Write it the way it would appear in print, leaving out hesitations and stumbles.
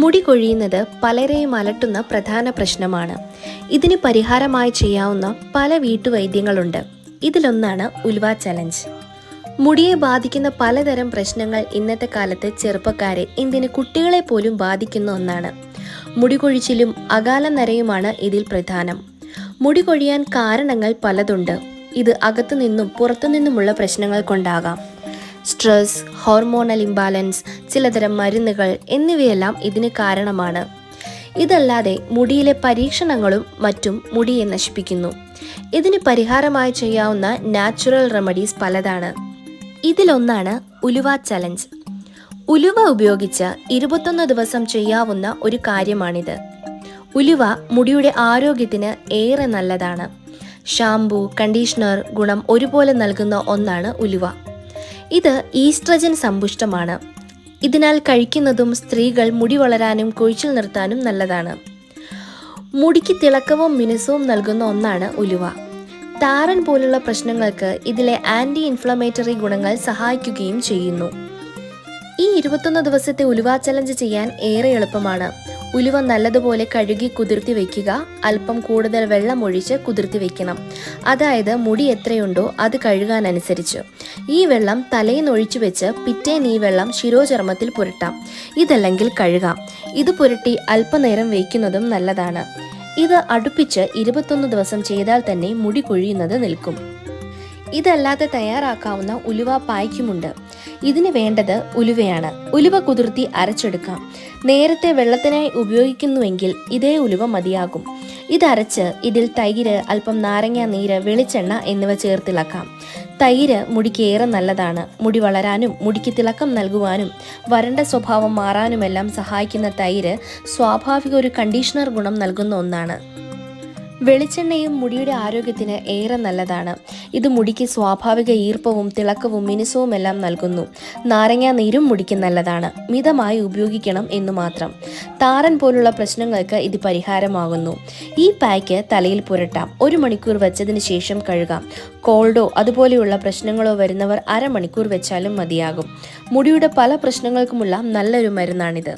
മുടി കൊഴിയുന്നത് പലരെയും അലട്ടുന്ന പ്രധാന പ്രശ്നമാണ്. ഇതിന് പരിഹാരമായി ചെയ്യാവുന്ന പല വീട്ടുവൈദ്യങ്ങളുണ്ട്. ഇതിലൊന്നാണ് ഉലുവ ചലഞ്ച്. മുടിയെ ബാധിക്കുന്ന പലതരം പ്രശ്നങ്ങൾ ഇന്നത്തെ കാലത്ത് ചെറുപ്പക്കാരെ, എന്തിന് കുട്ടികളെ പോലും ബാധിക്കുന്ന ഒന്നാണ്. മുടി കൊഴിച്ചിലും അകാല നരയുമാണ് ഇതിൽ പ്രധാനം. മുടി കൊഴിയാൻ കാരണങ്ങൾ പലതുണ്ട്. ഇത് അകത്തുനിന്നും പുറത്തുനിന്നുമുള്ള പ്രശ്നങ്ങൾ കൊണ്ടാകാം. സ്ട്രെസ്, ഹോർമോണൽ ഇംബാലൻസ്, ചിലതരം മരുന്നുകൾ എന്നിവയെല്ലാം ഇതിന് കാരണമാണ്. ഇതല്ലാതെ മുടിയിലെ പരീക്ഷണങ്ങളും മറ്റും മുടിയെ നശിപ്പിക്കുന്നു. ഇതിന് പരിഹാരമായി ചെയ്യാവുന്ന നാച്ചുറൽ റെമഡീസ് പലതാണ്. ഇതിലൊന്നാണ് ഉലുവ ചലഞ്ച്. ഉലുവ ഉപയോഗിച്ച് 21 ദിവസം ചെയ്യാവുന്ന ഒരു കാര്യമാണിത്. ഉലുവ മുടിയുടെ ആരോഗ്യത്തിന് ഏറെ നല്ലതാണ്. ഷാംപൂ, കണ്ടീഷണർ ഗുണം ഒരുപോലെ നൽകുന്ന ഒന്നാണ് ഉലുവ. ഇത് ഈസ്ട്രജൻ സമ്പുഷ്ടമാണ്. ഇതിനാൽ കഴിക്കുന്നതും സ്ത്രീകൾ മുടി വളരാനും കൊഴിച്ചിൽ നിർത്താനും നല്ലതാണ്. മുടിക്ക് തിളക്കവും മിനുസവും നൽകുന്ന ഒന്നാണ് ഉലുവ. താരൻ പോലുള്ള പ്രശ്നങ്ങൾക്ക് ഇതിലെ ആന്റി ഇൻഫ്ലമേറ്ററി ഗുണങ്ങൾ സഹായിക്കുകയും ചെയ്യുന്നു. ഈ 21 ദിവസത്തെ ഉലുവ ചലഞ്ച് ചെയ്യാൻ ഏറെ എളുപ്പമാണ്. ഉലുവ നല്ലതുപോലെ കഴുകി കുതിർത്തി വെക്കുക. അല്പം കൂടുതൽ വെള്ളം ഒഴിച്ച് കുതിർത്തി വെക്കണം. അതായത് മുടി എത്രയുണ്ടോ അത് കഴുകാനനുസരിച്ച്. ഈ വെള്ളം തലയിൽ ഒഴിച്ചു വെച്ച് പിറ്റേന്ന് ഈ വെള്ളം ശിരോചർമ്മത്തിൽ പുരട്ടാം. ഇതല്ലെങ്കിൽ കഴുകാം. ഇത് പുരട്ടി അല്പനേരം വയ്ക്കുന്നതും നല്ലതാണ്. ഇത് അടുപ്പിച്ച് 21 ദിവസം ചെയ്താൽ തന്നെ മുടി കൊഴിയുന്നത് നിൽക്കും. ഇതല്ലാതെ തയ്യാറാക്കാവുന്ന ഉലുവ പായ്ക്കുമുണ്ട്. ഇതിന് വേണ്ടത് ഉലുവയാണ്. ഉലുവ കുതിർത്തി അരച്ചെടുക്കാം. നേരത്തെ വെള്ളത്തിനായി ഉപയോഗിക്കുന്നുവെങ്കിൽ ഇതേ ഉലുവ മതിയാകും. ഇതരച്ച് ഇതിൽ തൈര്, അല്പം നാരങ്ങ നീര്, വെളിച്ചെണ്ണ എന്നിവ ചേർത്തിളക്കാം. തൈര് മുടിക്ക് ഏറെ നല്ലതാണ്. മുടി വളരാനും മുടിക്ക് തിളക്കം നൽകുവാനും വരണ്ട സ്വഭാവം മാറാനുമെല്ലാം സഹായിക്കുന്ന തൈര് സ്വാഭാവിക ഒരു കണ്ടീഷണർ ഗുണം നൽകുന്ന ഒന്നാണ്. വെളിച്ചെണ്ണയും മുടിയുടെ ആരോഗ്യത്തിന് ഏറെ നല്ലതാണ്. ഇത് മുടിക്ക് സ്വാഭാവിക ഈർപ്പവും തിളക്കവും മിനുസവും എല്ലാം നൽകുന്നു. നാരങ്ങ നീരും മുടിക്ക് നല്ലതാണ്. മിതമായി ഉപയോഗിക്കണം എന്നു മാത്രം. താരൻ പോലുള്ള പ്രശ്നങ്ങൾക്ക് ഇത് പരിഹാരമാകുന്നു. ഈ പായ്ക്ക് തലയിൽ പുരട്ടാം. 1 മണിക്കൂർ വെച്ചതിന് ശേഷം കഴുകാം. കോൾഡോ അതുപോലെയുള്ള പ്രശ്നങ്ങളോ വരുന്നവർ അരമണിക്കൂർ വെച്ചാലും മതിയാകും. മുടിയുടെ പല പ്രശ്നങ്ങൾക്കുമുള്ള നല്ലൊരു മരുന്നാണിത്.